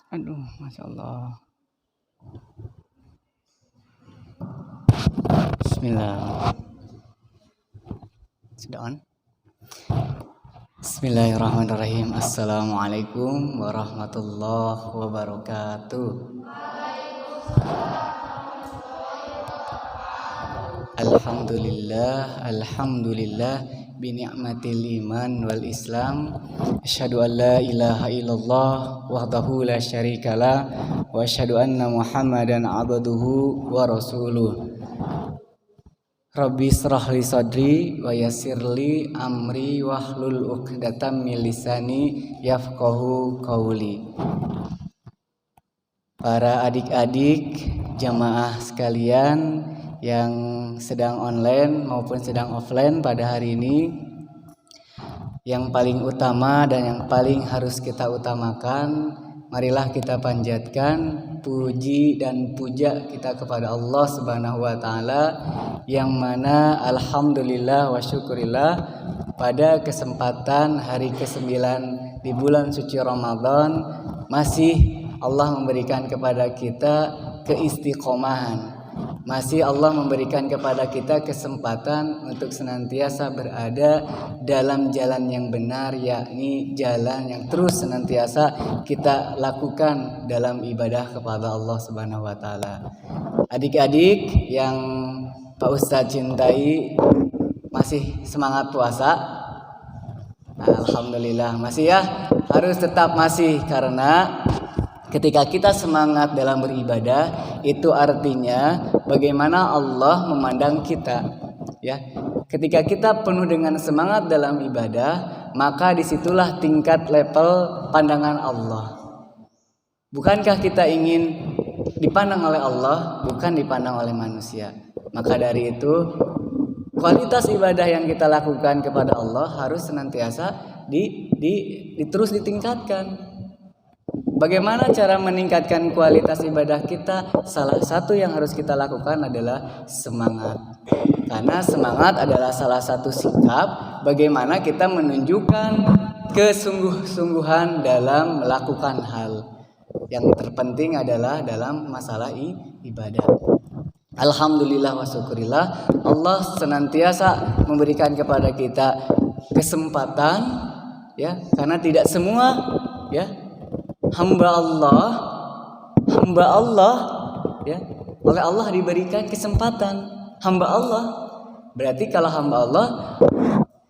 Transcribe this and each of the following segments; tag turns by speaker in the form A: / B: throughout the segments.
A: Aduh, Masya Allah. Bismillah. Sudah on? Bismillahirrahmanirrahim. Assalamualaikum warahmatullahi wabarakatuh. Alhamdulillah bini'matil iman wal islam. Asyhadu an la ilaha illallah wahdahu la syarikalah wa asyhadu anna Muhammadan abduhu wa rasuluh. Rabbi israh li sadri wa yassirli amri wahlul 'uqdatam min lisani yafqahu qauli. Para adik-adik jamaah sekalian yang sedang online maupun sedang offline pada hari ini, yang paling utama dan yang paling harus kita utamakan, marilah kita panjatkan puji dan puja kita kepada Allah Subhanahu wa taala, yang mana alhamdulillah wa syukurillah pada kesempatan hari ke-9 di bulan suci Ramadan masih Allah memberikan kepada kita keistiqomahan. Masih Allah memberikan kepada kita kesempatan untuk senantiasa berada dalam jalan yang benar, yakni jalan yang terus senantiasa kita lakukan dalam ibadah kepada Allah Subhanahu wa taala. Adik-adik yang Pak Ustadz cintai, masih semangat puasa? Alhamdulillah masih ya, harus tetap masih, karena ketika kita semangat dalam beribadah, itu artinya bagaimana Allah memandang kita, ya. Ketika kita penuh dengan semangat dalam ibadah, maka disitulah tingkat level pandangan Allah. Bukankah kita ingin dipandang oleh Allah, bukan dipandang oleh manusia? Maka dari itu, kualitas ibadah yang kita lakukan kepada Allah harus senantiasa terus ditingkatkan. Bagaimana cara meningkatkan kualitas ibadah kita? Salah satu yang harus kita lakukan adalah semangat. Karena semangat adalah salah satu sikap bagaimana kita menunjukkan kesungguh-sungguhan dalam melakukan hal. Yang terpenting adalah dalam masalah ibadah. Alhamdulillah wa syukurillah, Allah senantiasa memberikan kepada kita kesempatan, ya, karena tidak semua, ya, hamba Allah, ya, oleh Allah diberikan kesempatan. Hamba Allah berarti kalau hamba Allah,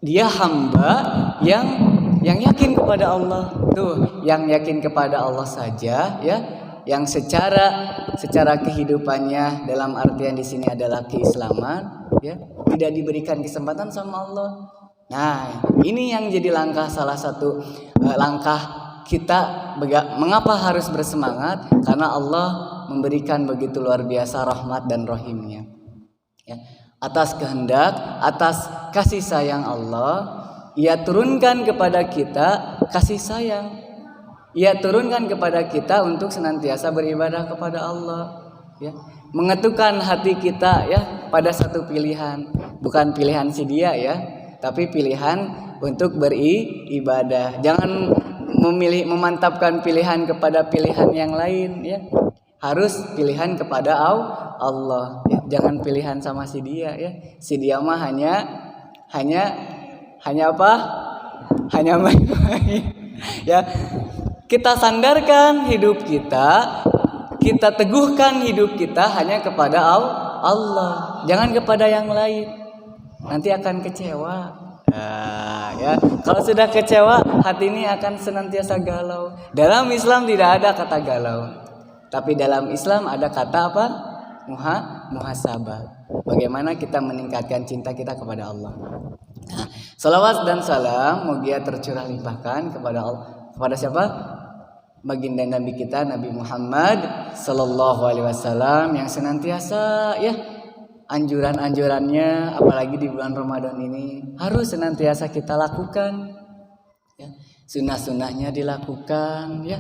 A: dia hamba yang yakin kepada Allah. Tuh, yang yakin kepada Allah saja, ya, yang secara kehidupannya dalam artian di sini adalah keislaman, ya, tidak diberikan kesempatan sama Allah. Nah, ini yang jadi salah satu langkah kita mengapa harus bersemangat, karena Allah memberikan begitu luar biasa rahmat dan rahimnya, ya. Atas kehendak, atas kasih sayang Allah, Ia turunkan kepada kita kasih sayang. Ia turunkan kepada kita untuk senantiasa beribadah kepada Allah, ya. Mengetukkan hati kita, ya, pada satu pilihan, bukan pilihan si dia, ya, tapi pilihan untuk beribadah. Jangan memantapkan pilihan kepada pilihan yang lain, ya. Harus pilihan kepada Allah, ya. Jangan pilihan sama si dia, ya. Si dia mah hanya apa? Hanya main-main, ya. Kita sandarkan hidup kita teguhkan hidup kita hanya kepada Allah, jangan kepada yang lain. Nanti akan kecewa. Nah, ya, kalau sudah kecewa, hati ini akan senantiasa galau. Dalam Islam tidak ada kata galau, tapi dalam Islam ada kata apa? Muhasabah. Bagaimana kita meningkatkan cinta kita kepada Allah. Nah, salawat dan salam moga tercurah limpahkan kepada siapa? Baginda Nabi kita, Nabi Muhammad sallallahu alaihi wasallam, yang senantiasa, ya, anjuran-anjurannya apalagi di bulan Ramadan ini harus senantiasa kita lakukan, ya. Sunnah-sunnahnya dilakukan, ya.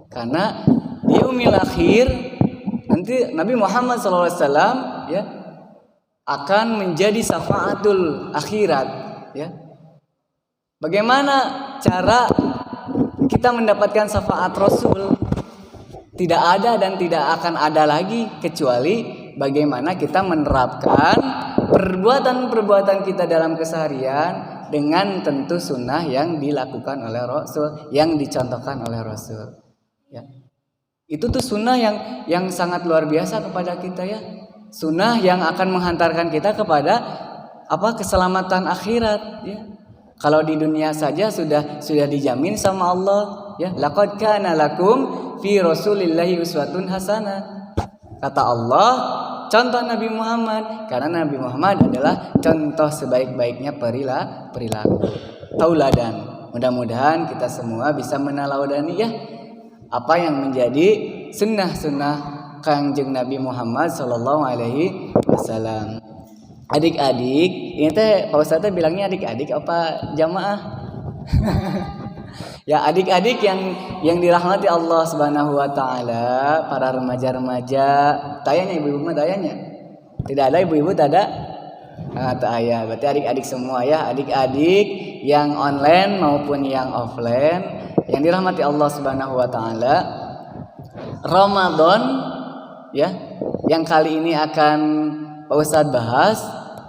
A: Karena di yaumil akhir nanti Nabi Muhammad SAW, ya, akan menjadi syafaatul akhirat, ya. Bagaimana cara kita mendapatkan syafaat Rasul. Tidak ada dan tidak akan ada lagi kecuali bagaimana kita menerapkan perbuatan-perbuatan kita dalam keseharian dengan tentu sunnah yang dilakukan oleh Rasul, yang dicontohkan oleh Rasul. Ya. Itu tuh sunnah yang sangat luar biasa kepada kita ya. Sunnah yang akan menghantarkan kita kepada keselamatan akhirat ya. Kalau di dunia saja sudah dijamin sama Allah ya, laqad kana lakum fi rasulillahi uswatun hasanah. Kata Allah, contoh Nabi Muhammad, karena Nabi Muhammad adalah contoh sebaik-baiknya perilaku. Tauladan. Mudah-mudahan kita semua bisa menelaudani ya apa yang menjadi sunnah-sunnah Kangjeng Nabi Muhammad sallallahu alaihi wasallam. Adik-adik, ini teh Pak Ustadz bilangnya adik-adik apa jamaah? Ya adik-adik yang dirahmati Allah Subhanahu wa taala, para remaja-remaja. Tayanya ibu-ibu mah tayanya. Tidak ada ibu-ibu tak ada? Tak aya. Berarti adik-adik semua ya, adik-adik yang online maupun yang offline yang dirahmati Allah Subhanahu wa taala. Ramadan ya, yang kali ini akan Pak Ustadz bahas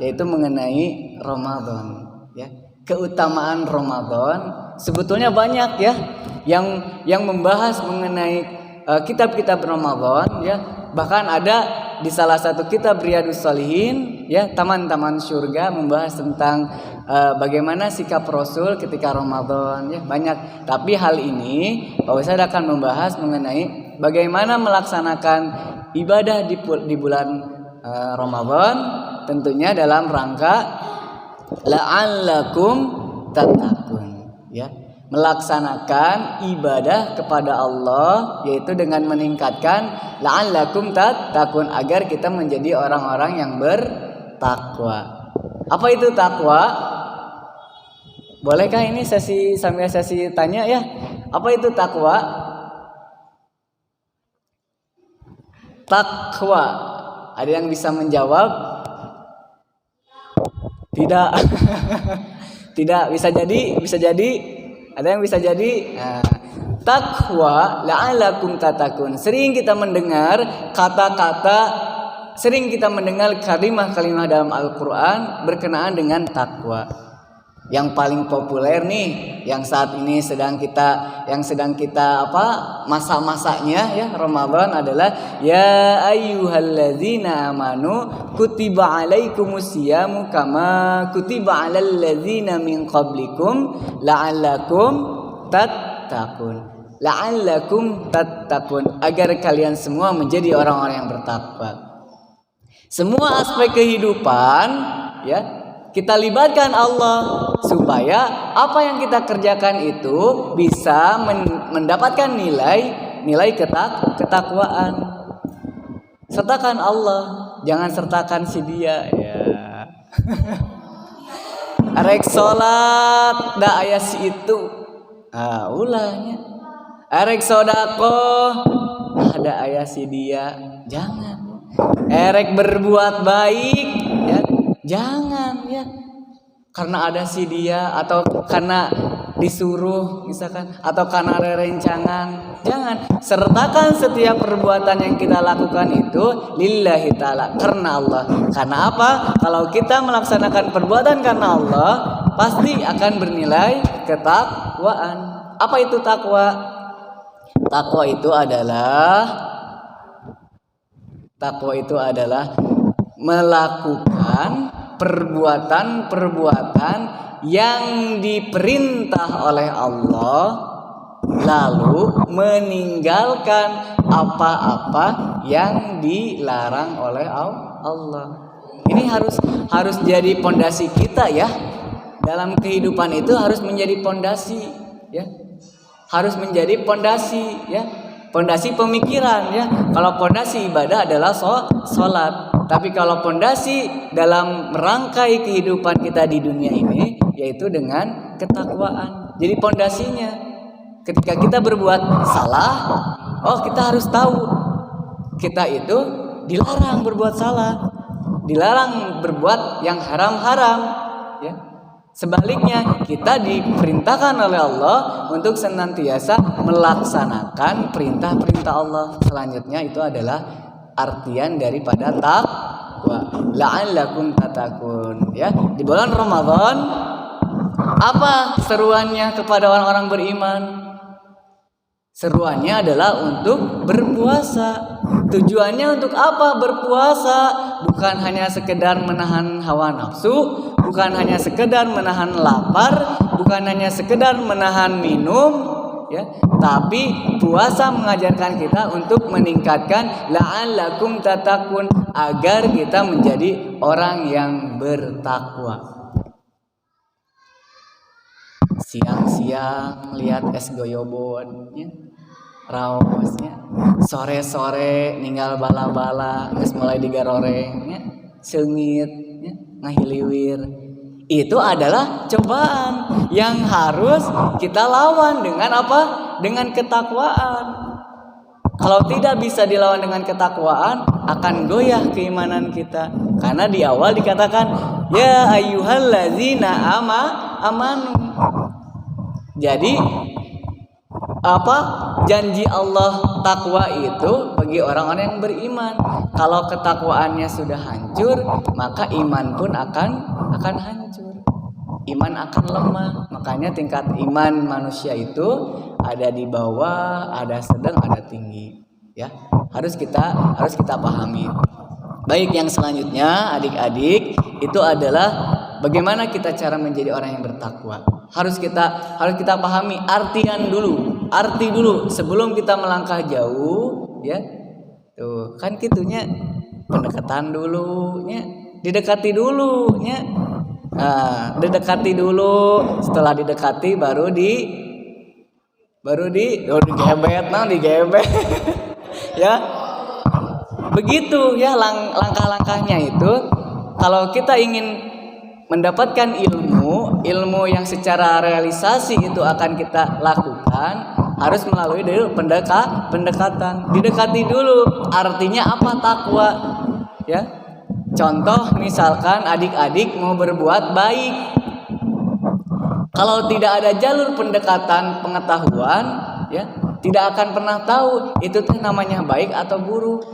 A: yaitu mengenai Ramadan ya. Keutamaan Ramadan sebetulnya banyak ya yang membahas mengenai kitab-kitab Ramadan ya. Bahkan ada di salah satu kitab Riyadhus Shalihin ya, Taman-taman Surga, membahas tentang bagaimana sikap Rasul ketika Ramadan ya, banyak. Tapi hal ini Pak Ustadz akan membahas mengenai bagaimana melaksanakan ibadah di bulan Ramadan, tentunya dalam rangka la'allakum tattaqun ya, melaksanakan ibadah kepada Allah yaitu dengan meningkatkan la'allakum tattaqun agar kita menjadi orang-orang yang bertakwa. Apa itu takwa? Bolehkah ini sambil sesi tanya ya? Apa itu takwa? Takwa. Ada yang bisa menjawab? Tidak. Tidak, bisa jadi. Ada yang bisa jadi? Nah, takwa la'alakum tatakun. Sering kita mendengar kalimah-kalimah dalam Al-Qur'an berkenaan dengan takwa. Yang paling populer nih, yang saat ini sedang kita masa-masanya ya Ramadan adalah ya ayyuhalladzina amanu kutiba alaikumusyamu kama kutiba alal ladzina min qablikum la'allakum tattaqun agar kalian semua menjadi orang-orang yang bertakwa. Semua aspek kehidupan ya kita libatkan Allah supaya apa yang kita kerjakan itu bisa mendapatkan nilai ketakwaan. Sertakan Allah, jangan sertakan si dia ya. Arek salat da aya si itu. Ulahnya. Arek sedekah ada aya si dia. Jangan. Erek berbuat baik ya. Jangan ya, karena ada si dia atau karena disuruh misalkan atau karena ada rencangan. Jangan, sertakan setiap perbuatan yang kita lakukan itu lillahi ta'ala, karena Allah. Karena apa? Kalau kita melaksanakan perbuatan karena Allah pasti akan bernilai ketakwaan. Apa itu takwa? Takwa itu adalah melakukan perbuatan-perbuatan yang diperintah oleh Allah lalu meninggalkan apa-apa yang dilarang oleh Allah. Ini harus jadi pondasi kita ya. Dalam kehidupan itu harus menjadi pondasi ya. Harus menjadi pondasi ya. Pondasi pemikiran ya. Kalau pondasi ibadah adalah sholat. Tapi kalau pondasi dalam merangkai kehidupan kita di dunia ini yaitu dengan ketakwaan. Jadi pondasinya ketika kita berbuat salah, kita harus tahu kita itu dilarang berbuat salah, dilarang berbuat yang haram-haram ya. Sebaliknya, kita diperintahkan oleh Allah untuk senantiasa melaksanakan perintah-perintah Allah. Selanjutnya itu adalah artian daripada taqwa, la'allakum tattaqun, ya. Di bulan Ramadan apa seruannya kepada orang-orang beriman? Seruannya adalah untuk berpuasa. Tujuannya untuk apa berpuasa? Bukan hanya sekedar menahan hawa nafsu, bukan hanya sekedar menahan lapar, bukan hanya sekedar menahan minum, ya. Tapi puasa mengajarkan kita untuk meningkatkan la'allakum tattaqun, agar kita menjadi orang yang bertakwa. Siang-siang lihat es goyobon, ya. Raosnya sore-sore ninggal bala-bala geus mulai digaroreng, ya. Seungit, ya. Ngahiliwir. Itu adalah cobaan yang harus kita lawan dengan apa? Dengan ketakwaan. Kalau tidak bisa dilawan dengan ketakwaan, akan goyah keimanan kita. Karena di awal dikatakan, ya ayyuhallazina amanu. Jadi apa janji Allah takwa itu bagi orang-orang yang beriman. Kalau ketakwaannya sudah hancur, maka iman pun akan hancur. Iman akan lemah. Makanya tingkat iman manusia itu ada di bawah, ada sedang, ada tinggi, ya. Harus kita pahami. Baik, yang selanjutnya adik-adik itu adalah bagaimana kita cara menjadi orang yang bertakwa. Harus kita pahami arti dulu sebelum kita melangkah jauh, ya. Tuh, kan kitunya pendekatan dulu, ya. Didekati dulu, ya. Nah, didekati dulu, setelah didekati baru digebet. Ya. Begitu, ya, langkah-langkahnya itu. Kalau kita ingin mendapatkan ilmu yang secara realisasi itu akan kita lakukan, harus melalui dulu pendekatan. Didekati dulu. Artinya apa takwa? Ya. Contoh misalkan adik-adik mau berbuat baik. Kalau tidak ada jalur pendekatan pengetahuan, ya, tidak akan pernah tahu itu tuh namanya baik atau buruk.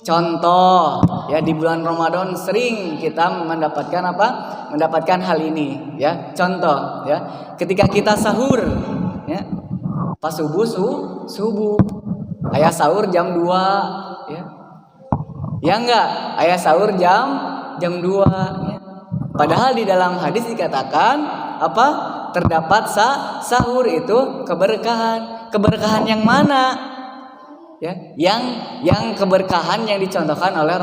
A: Contoh, ya, di bulan Ramadan sering kita mendapatkan hal ini, ya. Contoh, ya, ketika kita sahur, ya, pas subuh, ayah sahur jam 2, ya. Ya enggak, ayah sahur jam 2, ya. Padahal di dalam hadis dikatakan apa? Terdapat sahur itu keberkahan. Keberkahan yang mana? Ya, yang keberkahan yang dicontohkan oleh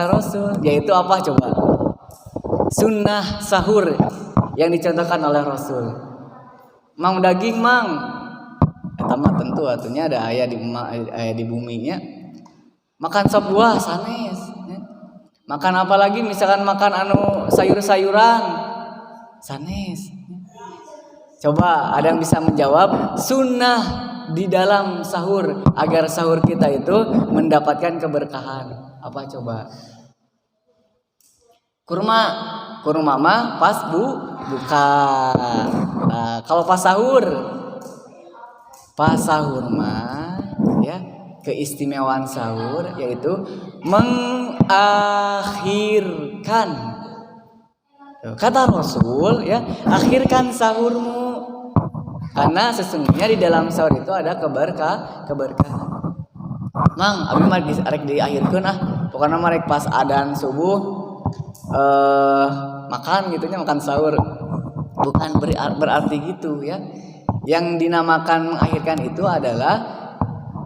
A: Rasul, yaitu apa coba? Sunnah sahur yang dicontohkan oleh Rasul. Mang daging mang, eta mah tentu atunya ada aya di buminya. Makan sop buah sanes, ya. Makan apa lagi? Misalkan makan sayur-sayuran sanes. Coba ada yang bisa menjawab sunnah di dalam sahur agar sahur kita itu mendapatkan keberkahan. Apa coba? Kurma mah pas buka. Nah, kalau pas sahur mah, ya, keistimewaan sahur yaitu mengakhirkan. Kata Rasul, ya, akhirkan sahurmu. Karena sesungguhnya di dalam sahur itu ada keberkahan. Mang, abi mah arek diakhirkeun pokoknya mah rek pas adzan subuh makan gitunya, makan sahur. Bukan berarti gitu, ya. Yang dinamakan mengakhirkan itu adalah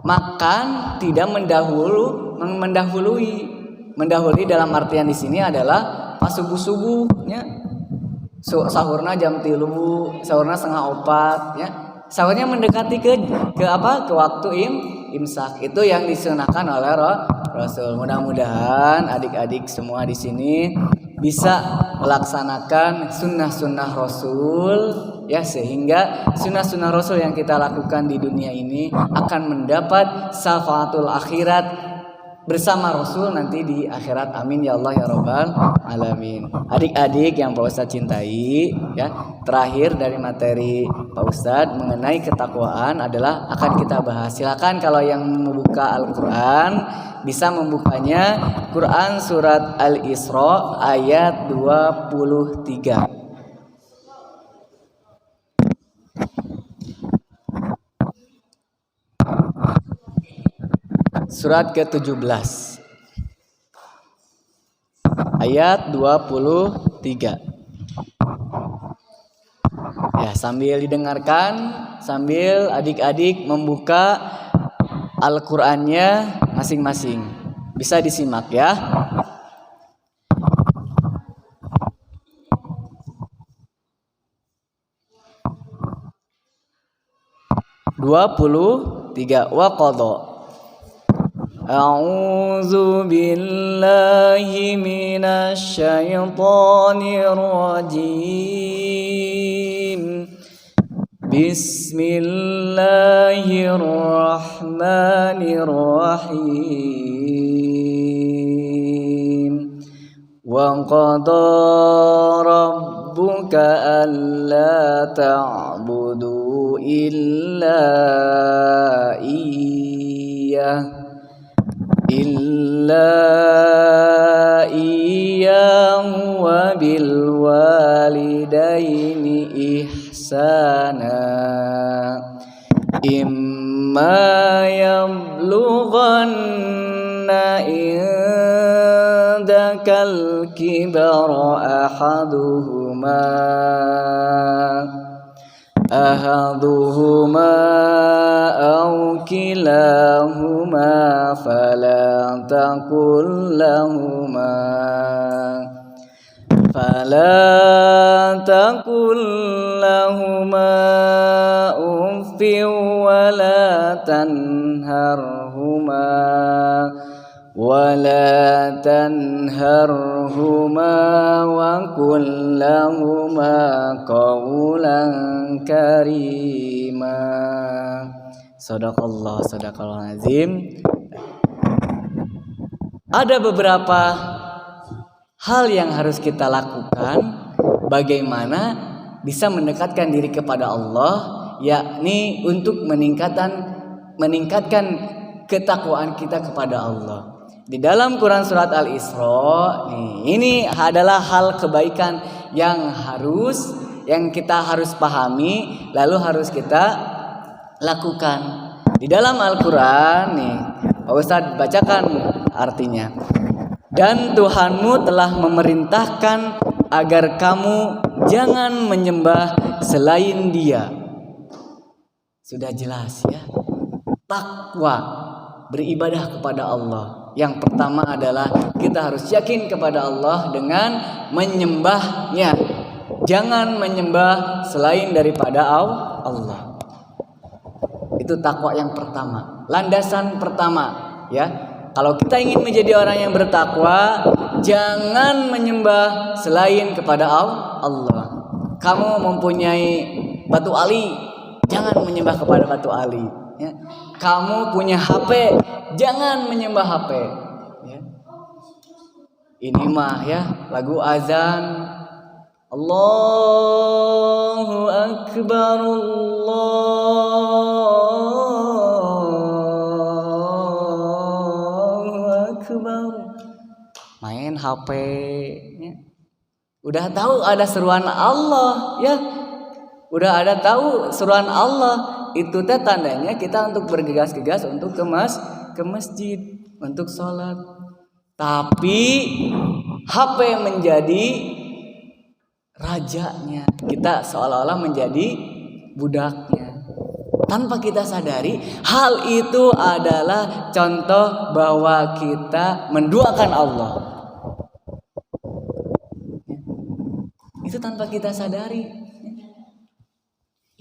A: makan tidak mendahului. Mendahului dalam artian di sini adalah pas subuh-subuhnya. Sahurna jam 3, sahurna 3:30, ya. Sahurnya mendekati ke waktu imsak. Itu yang disunahkan oleh Rasul. Mudah-mudahan adik-adik semua di sini bisa melaksanakan sunnah-sunnah Rasul, ya, sehingga sunnah-sunnah Rasul yang kita lakukan di dunia ini akan mendapat syafaatul akhirat, bersama Rasul nanti di akhirat. Amin ya Allah ya Rabbal alamin. Adik-adik yang Pak Ustadz cintai, ya, terakhir dari materi Pak Ustadz mengenai ketakwaan adalah akan kita bahas. Silakan kalau yang membuka Al-Qur'an bisa membukanya Quran surat Al-Isra ayat 23. Surat ke-17 ayat 23. Ya, sambil didengarkan, sambil adik-adik membuka Al-Qur'annya masing-masing. Bisa disimak ya. Dua puluh tiga. Wa qadha. A'udzu billahi minasy syaithanir rajim. Bismillahirrahmanirrahim. Wa qadha rabbuka alla ta'budu illa iyyah iyyahu wa bil walidaini ihsana imma yablughanna indakal kibara ahaduhuma aw kilahuma fala taqul lahuma uffin wala tanharhuma wa qul lahuma qawlan karima. Sadaqallah azim. Ada beberapa hal yang harus kita lakukan bagaimana bisa mendekatkan diri kepada Allah, yakni untuk meningkatkan ketakwaan kita kepada Allah. Di dalam Quran surat Al-Isra, ini adalah hal kebaikan yang kita harus pahami, lalu harus kita lakukan. Di dalam Al-Quran nih, Pak Ustadz bacakan artinya. Dan Tuhanmu telah memerintahkan agar kamu jangan menyembah selain Dia. Sudah jelas ya. Takwa, beribadah kepada Allah. Yang pertama adalah kita harus yakin kepada Allah dengan menyembahnya. Jangan menyembah selain daripada Allah. Itu takwa yang pertama, landasan pertama ya. Kalau kita ingin menjadi orang yang bertakwa, jangan menyembah selain kepada Allah. Kamu mempunyai batu ali, jangan menyembah kepada batu ali ya. Kamu punya HP, jangan menyembah HP ya. Ini mah ya lagu azan, Allahu Akbar, Allahu Akbar, main HP ya. Udah tahu ada seruan Allah ya, udah ada tahu seruan Allah, itu teh tandanya kita untuk bergegas-gegas untuk ke masjid untuk sholat. Tapi HP menjadi rajanya, kita seolah-olah menjadi budaknya. Tanpa kita sadari, hal itu adalah contoh bahwa kita menduakan Allah. Itu tanpa kita sadari.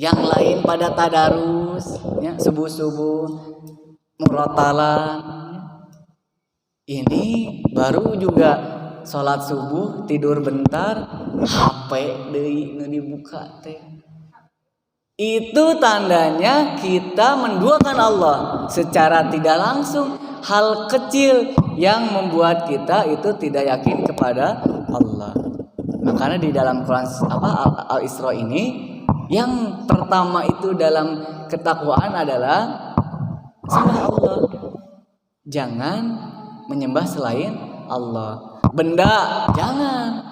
A: Yang lain pada tadarus, ya, subuh-subuh, murotalan. Ini baru juga sholat subuh, tidur bentar, HP deui dibuka teh. Itu tandanya kita menduakan Allah secara tidak langsung. hal kecil yang membuat kita itu tidak yakin kepada Allah. Makanya di dalam Quran Al-Isra ini yang pertama itu dalam ketakwaan adalah sembah Allah. Jangan menyembah selain Allah. Benda jangan.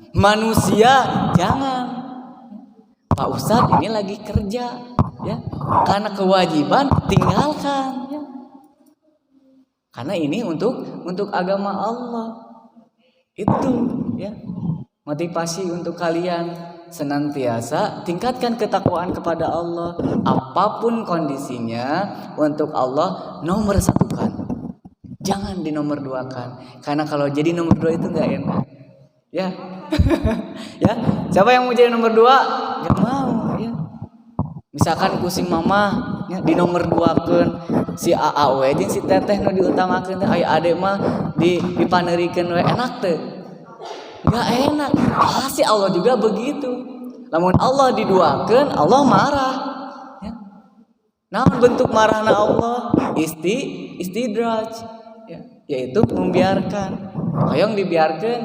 A: Manusia jangan. Pak Ustadz ini lagi kerja, ya. Karena kewajiban tinggalkan, ya. Karena ini untuk agama Allah. Itu, ya. Motivasi untuk kalian senantiasa tingkatkan ketakwaan kepada Allah. Apapun kondisinya, untuk Allah nomor satukan. Jangan dinomor duakan. Karena kalau jadi nomor dua itu nggak enak. Ya, ya. Siapa yang mau jadi nomor dua? Gak mau, ya. Misalkan kucing mama, ya, di nomor duakan si AAW jeung si teteh nu diutamakeun teh, aya ade mah dipaneurikeun we enak teh. Gak enak. Pasti Allah juga begitu. Lamun Allah diduakeun, Allah marah. Ya. Naon bentuk marahna Allah? Istidraj, ya, yaitu membiarkan. Hoyong dibiarkeun,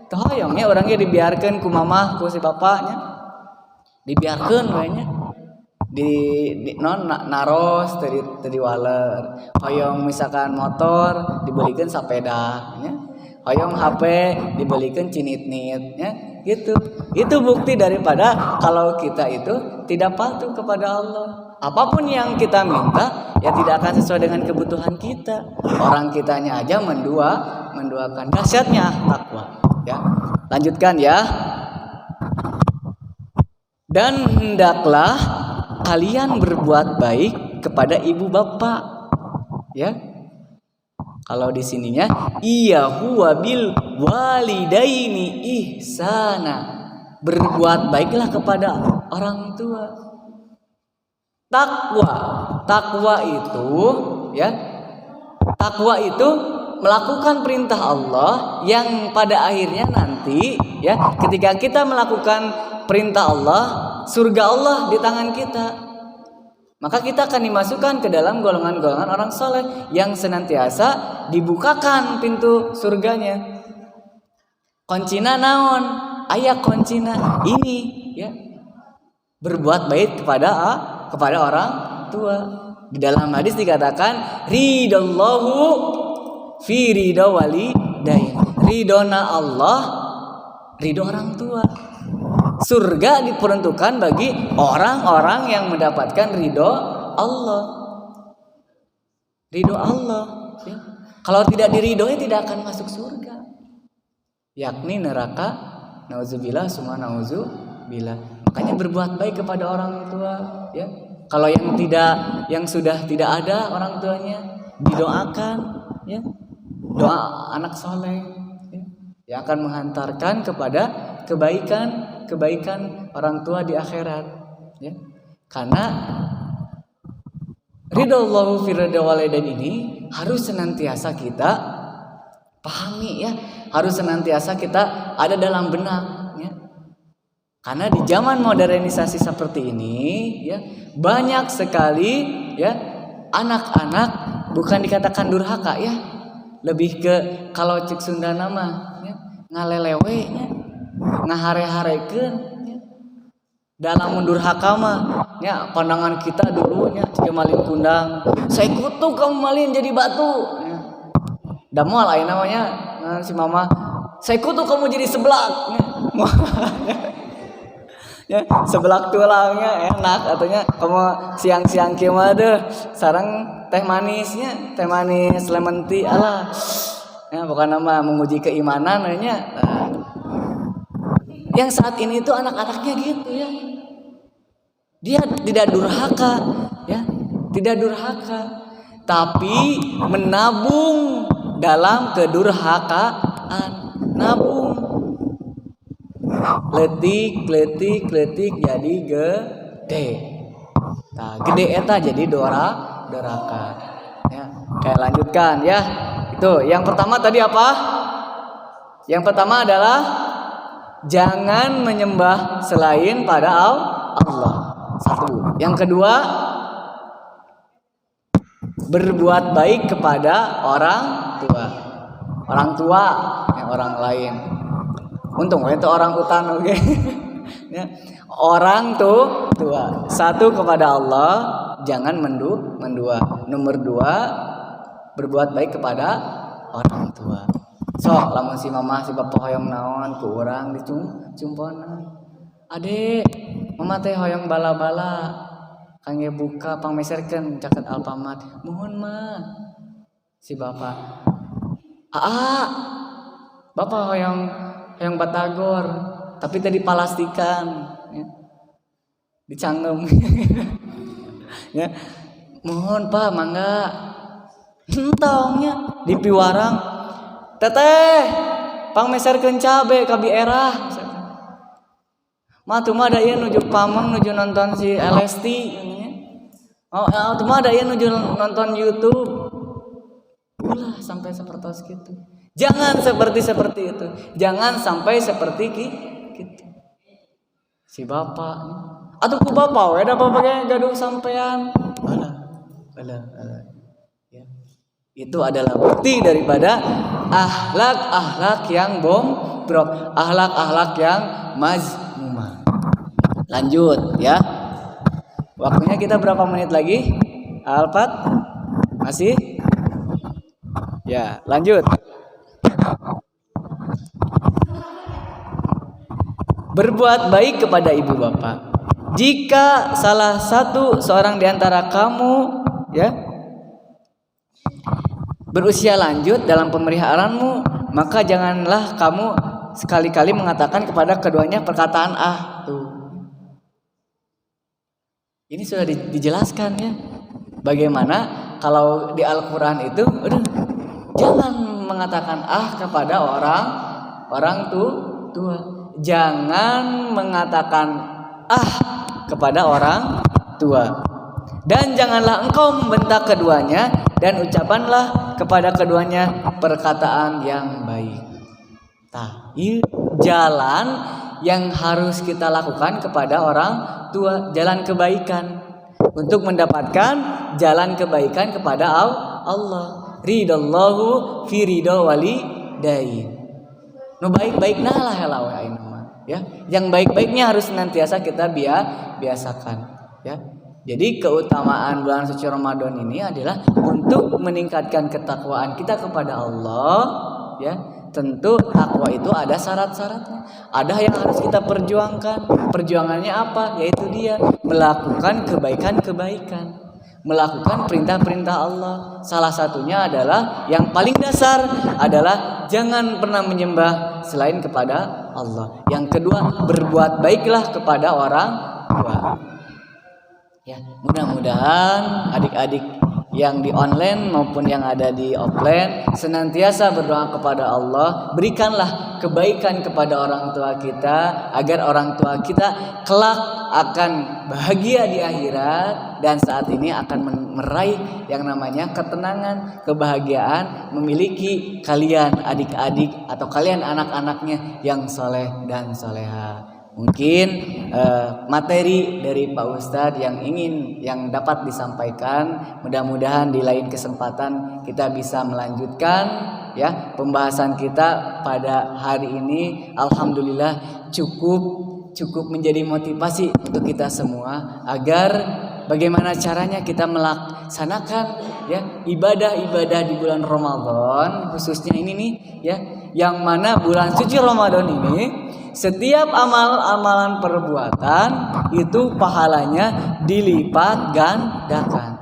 A: teu hoyongnya orangnya dibiarkeun ku mamah, ku si bapaknya. Dibiarkeun we nya. Di naros tadi waler. Hoyong misalkan motor dibelikan sepeda, ya. Hoyong HP dibelikan cinit-nit, ya. Gitu. Itu bukti daripada kalau kita itu tidak patuh kepada Allah. Apapun yang kita minta ya tidak akan sesuai dengan kebutuhan kita. Orang kitanya aja menduakan. Dahsyatnya takwa, ya. Lanjutkan ya. Dan hendaklah kalian berbuat baik kepada ibu bapak, ya. Kalau di sininya huwa bil walidaini ihsana. Berbuat baiklah kepada orang tua. Takwa itu, ya. Takwa itu melakukan perintah Allah yang pada akhirnya nanti, ya, ketika kita melakukan perintah Allah, surga Allah di tangan kita. Maka kita akan dimasukkan ke dalam golongan-golongan orang soleh yang senantiasa dibukakan pintu surganya. Koncina naon? Aya koncina ini, ya. Berbuat baik kepada orang tua. Di dalam hadis dikatakan ridallahu fi ridha walidain. Ridona Allah, ridho orang tua. Surga diperuntukkan bagi orang-orang yang mendapatkan ridho Allah. Ridho Allah, ya. Kalau tidak diridhoi tidak akan masuk surga, yakni neraka. Nauzubillah summa nauzubillah. Makanya berbuat baik kepada orang tua, ya. Kalau yang sudah tidak ada orang tuanya, didoakan, ya. Doa anak soleh, ya, yang akan menghantarkan kepada kebaikan orang tua di akhirat, ya. Karena ridallahu fi ridha walidain ini harus senantiasa kita pahami, ya. Harus senantiasa kita ada dalam benak, ya. Karena di zaman modernisasi seperti ini, ya, banyak sekali, ya, anak-anak bukan dikatakan durhaka, ya. Lebih ke kalau cek Sunda nama, ya, ngalelewe, ya. Ngahare-harekeun, ya. Dalam mundur hakama, ya, pandangan kita dulunya jika malin kundang, saya kutuk kamu malin jadi batu, ya. Damual ayeuna namanya si mama, saya kutuk kamu jadi seblak, ya. Ya, seblak tulangnya enak katanya, kamu siang-siang kieu mah deh sareng teh manisnya, teh manis lemon tea alah. Ya, bukan nama menguji keimanan nya. Yang saat ini itu anak-anaknya gitu, ya. Dia tidak durhaka, ya, tidak durhaka, tapi menabung dalam kedurhakaan, nabung. Letik jadi gede. Nah, gede eta jadi doraka. Ya, kayak lanjutkan, ya. Itu yang pertama tadi apa? Yang pertama adalah jangan menyembah selain pada Allah. Satu. Yang kedua, berbuat baik kepada orang tua. Orang tua yang orang lain. Untung itu orang utan oke. Ya. Orang tua. Satu kepada Allah, jangan mendua. Nomor 2, berbuat baik kepada orang tua. Sok lamun si mama si bapak hoyong naon ku urang dicumponan. Ade, mama teh hoyong bala-bala. Kangge buka pangmeserkeun caket Alfamart. Mohon mah. Si bapak. Bapak hoyong batagor, tapi tadi palastikan. Ya. Dicanggem. Ya. Mohon Pak, mangga. Hentongnya di piwarang. Teteh, pangmeserkeun cabe ka bierah. Mah tuh mah da ieu nuju pameng nuju nonton si Lesti. Tuh mah da ieu nuju nonton YouTube. Ulah sampai seperti itu. Jangan seperti itu. Jangan sampai seperti gitu. Si bapak. Atuh ku bapak we da bapak gaduh sampean. Alah. Ya. Itu adalah bukti daripada akhlak yang bombrok, akhlak yang mazmumah. Lanjut ya. Waktunya kita berapa menit lagi? Alfat? Masih? Ya, lanjut. Berbuat baik kepada ibu bapak. Jika salah satu seorang di antara kamu ya berusia lanjut dalam pemeliharaanmu, maka janganlah kamu sekali-kali mengatakan kepada keduanya perkataan tuh. Ini sudah dijelaskan ya. Bagaimana kalau di Al-Qur'an itu jangan mengatakan kepada orang tua. Jangan mengatakan kepada orang tua. Dan janganlah engkau membentak keduanya, dan ucapanlah kepada keduanya perkataan yang baik. Ini jalan yang harus kita lakukan kepada orang tua, jalan kebaikan. Untuk mendapatkan jalan kebaikan kepada Allah. Ridallahu fi ridha walidain. Nu baik-baikna lah helawe ayeuna mah ya. Yang baik-baiknya harus senantiasa kita biasakan ya. Jadi keutamaan bulan suci Ramadan ini adalah untuk meningkatkan ketakwaan kita kepada Allah ya. Tentu takwa itu ada syarat-syaratnya. Ada yang harus kita perjuangkan. Perjuangannya apa? Yaitu dia melakukan kebaikan-kebaikan, melakukan perintah-perintah Allah. Salah satunya adalah yang paling dasar adalah jangan pernah menyembah selain kepada Allah. Yang kedua, berbuat baiklah kepada orang tua. Ya, mudah-mudahan adik-adik yang di online maupun yang ada di offline senantiasa berdoa kepada Allah, berikanlah kebaikan kepada orang tua kita agar orang tua kita kelak akan bahagia di akhirat dan saat ini akan meraih yang namanya ketenangan, kebahagiaan memiliki kalian adik-adik atau kalian anak-anaknya yang soleh dan soleha. Mungkin materi dari Pak Ustadz yang dapat disampaikan, mudah-mudahan di lain kesempatan kita bisa melanjutkan ya pembahasan kita pada hari ini. Alhamdulillah cukup menjadi motivasi untuk kita semua agar bagaimana caranya kita melaksanakan ya ibadah-ibadah di bulan Ramadan, khususnya ini nih ya, yang mana bulan suci Ramadan ini setiap amalan perbuatan itu pahalanya dilipat gandakan.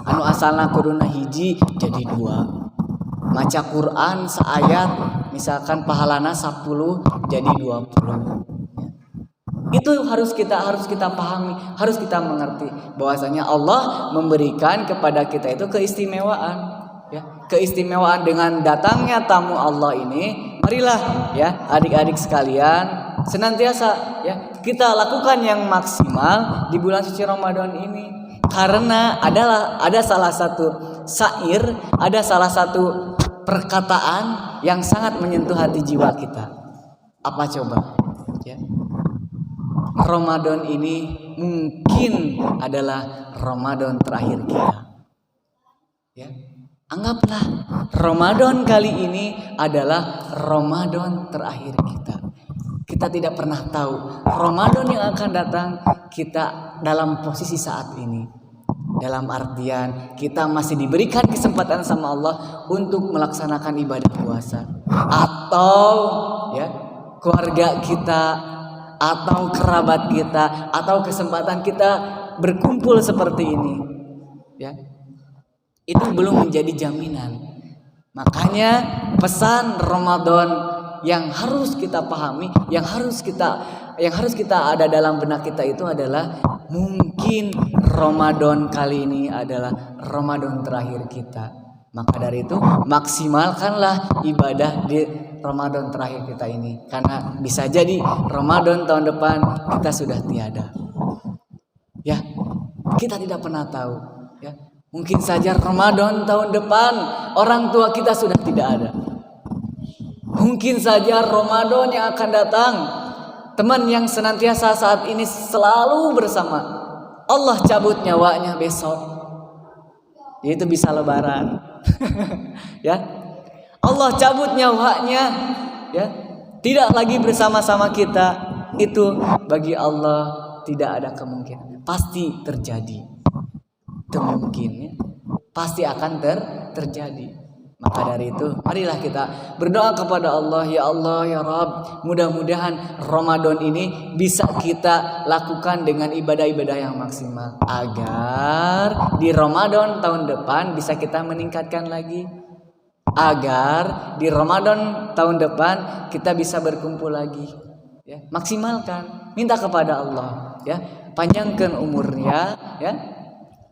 A: Anu asalna kuduna hiji jadi 2. Maca Quran seayat misalkan pahalana 10 jadi 20. Itu harus kita pahami, harus kita mengerti bahwasanya Allah memberikan kepada kita itu keistimewaan. Ya, keistimewaan dengan datangnya tamu Allah ini, marilah ya adik-adik sekalian senantiasa ya kita lakukan yang maksimal di bulan suci Ramadan ini, karena ada salah satu syair, ada salah satu perkataan yang sangat menyentuh hati jiwa kita. Apa coba? Ya. Ramadan ini mungkin adalah Ramadan terakhir kita. Ya, anggaplah Ramadan kali ini adalah Ramadan terakhir kita. Kita tidak pernah tahu Ramadan yang akan datang kita dalam posisi saat ini. Dalam artian kita masih diberikan kesempatan sama Allah untuk melaksanakan ibadah puasa, atau ya keluarga kita atau kerabat kita atau kesempatan kita berkumpul seperti ini, ya itu belum menjadi jaminan. Makanya pesan Ramadan yang harus kita pahami, yang harus kita ada dalam benak kita itu adalah mungkin Ramadan kali ini adalah Ramadan terakhir kita. Maka dari itu maksimalkanlah ibadah di Ramadan terakhir kita ini, karena bisa jadi Ramadan tahun depan kita sudah tiada. Ya, kita tidak pernah tahu. Ya, mungkin saja Ramadan tahun depan orang tua kita sudah tidak ada. Mungkin saja Ramadan yang akan datang teman yang senantiasa saat ini selalu bersama Allah cabut nyawanya besok, yaitu bisa lebaran. Ya, Allah cabut nyawanya, ya tidak lagi bersama-sama kita. Itu bagi Allah tidak ada kemungkinan, pasti terjadi. Itu mungkin, ya pasti akan terjadi. Maka dari itu marilah kita berdoa kepada Allah, ya Allah ya Rabb, mudah-mudahan Ramadan ini bisa kita lakukan dengan ibadah-ibadah yang maksimal, agar di Ramadan tahun depan bisa kita meningkatkan lagi, agar di Ramadan tahun depan kita bisa berkumpul lagi. Ya, maksimalkan, minta kepada Allah, ya panjangkan umurnya, ya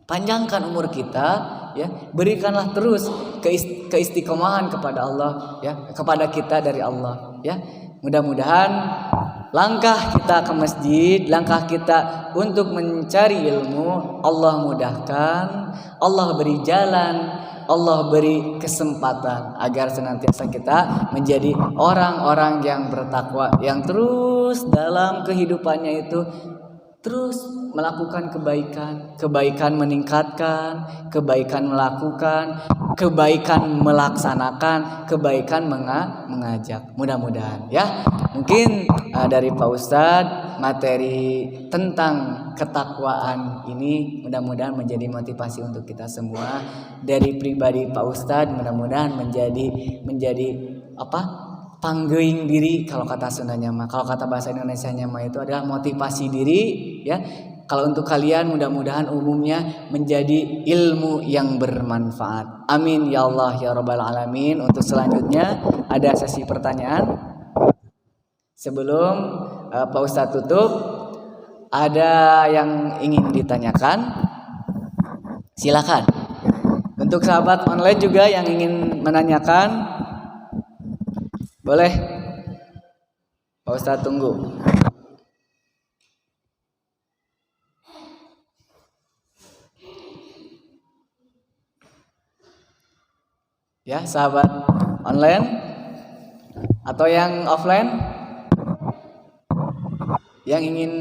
A: panjangkan umur kita, ya berikanlah terus keistiqomahan kepada Allah, ya kepada kita dari Allah, ya mudah-mudahan langkah kita ke masjid, langkah kita untuk mencari ilmu Allah mudahkan, Allah beri jalan, Allah beri kesempatan agar senantiasa kita menjadi orang-orang yang bertakwa, yang terus dalam kehidupannya itu terus melakukan kebaikan meningkatkan, kebaikan melakukan, kebaikan melaksanakan, kebaikan mengajak. Mudah-mudahan, ya mungkin dari Pak Ustadz materi tentang ketakwaan ini mudah-mudahan menjadi motivasi untuk kita semua. Dari pribadi Pak Ustadz mudah-mudahan menjadi panggeing diri, kalau kata Sundanya mah, kalau kata bahasa Indonesianya mah itu adalah motivasi diri, ya. Kalau untuk kalian mudah-mudahan umumnya menjadi ilmu yang bermanfaat. Amin ya Allah ya Rabbal alamin. Untuk selanjutnya ada sesi pertanyaan. Sebelum Pak Ustadz tutup, ada yang ingin ditanyakan? Silakan. Untuk sahabat online juga yang ingin menanyakan, boleh, Pak Ustadz tunggu. Ya, sahabat online atau yang offline yang ingin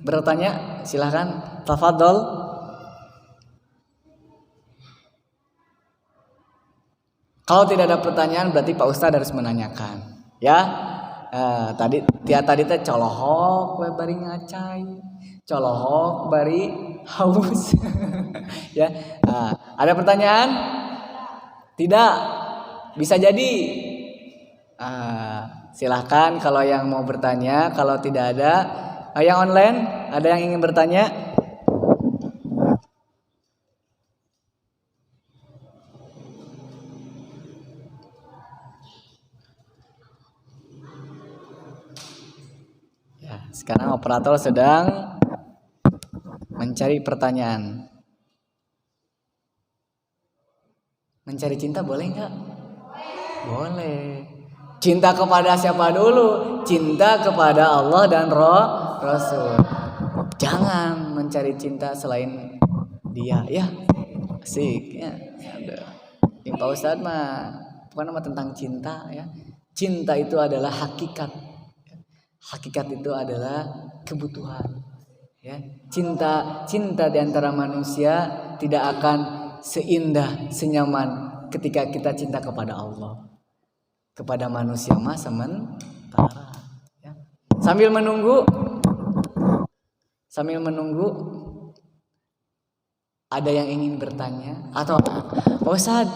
A: bertanya, silahkan, tafadhol. Kalau tidak ada pertanyaan berarti Pak Ustadz harus menanyakan, ya. Tadi teh colohok we bari ngacai, colohok bari haus. Ya. Ada pertanyaan? Tidak. Bisa jadi. Silahkan kalau yang mau bertanya. Kalau tidak ada, yang online ada yang ingin bertanya? Sekarang operator sedang mencari pertanyaan. Mencari cinta boleh nggak? Boleh. Cinta kepada siapa dulu? Cinta kepada Allah dan Rasul. Jangan mencari cinta selain dia, ya. Asik, ya. Ini Pak Ustadz mah bukan nama tentang cinta, ya. Cinta itu adalah hakikat. Hakikat itu adalah kebutuhan. Ya, cinta di antara manusia tidak akan seindah, senyaman ketika kita cinta kepada Allah. Kepada manusia mah sementara. Ya. Sambil menunggu, ada yang ingin bertanya atau Pak Ustadz,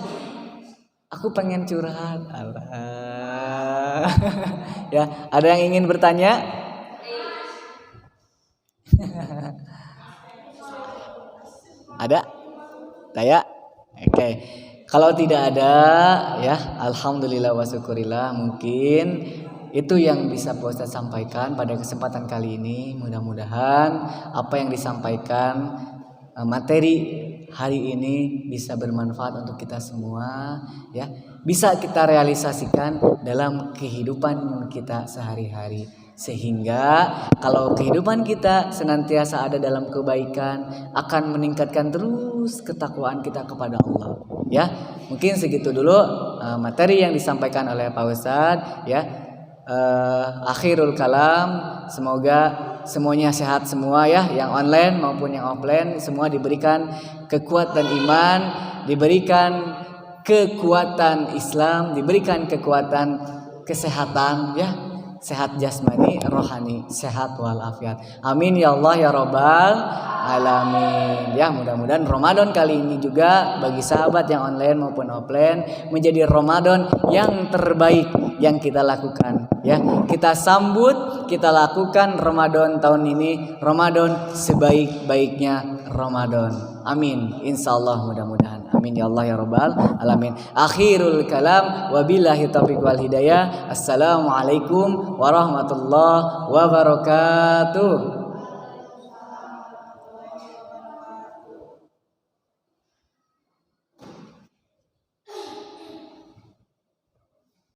A: aku pengen curhat. Allah. Ya, ada yang ingin bertanya? Ada? Saya? Oke. Kalau tidak ada, ya alhamdulillah wa syukurillah, mungkin itu yang bisa Pak Ustadz sampaikan pada kesempatan kali ini. Mudah-mudahan apa yang disampaikan materi hari ini bisa bermanfaat untuk kita semua, ya. Bisa kita realisasikan dalam kehidupan kita sehari-hari. Sehingga kalau kehidupan kita senantiasa ada dalam kebaikan, akan meningkatkan terus ketakwaan kita kepada Allah. Ya, mungkin segitu dulu materi yang disampaikan oleh Pak Ustadz. Ya, akhirul kalam. Semoga semuanya sehat semua ya, yang online maupun yang offline, semua diberikan kekuatan iman, diberikan kekuatan Islam, diberikan kekuatan kesehatan ya. Sehat jasmani, rohani, sehat walafiat. Amin ya Allah ya Rabbal alamin. Ya, mudah-mudahan Ramadan kali ini juga bagi sahabat yang online maupun offline menjadi Ramadan yang terbaik yang kita lakukan. Ya, kita sambut, kita lakukan Ramadan tahun ini, Ramadan sebaik-baiknya Ramadan. Amin. Insyaallah mudah-mudahan. Amin ya Allah ya Rabbal alamin. Akhirul kalam wabillahi taufiq wal hidayah. Assalamualaikum warahmatullahi wabarakatuh.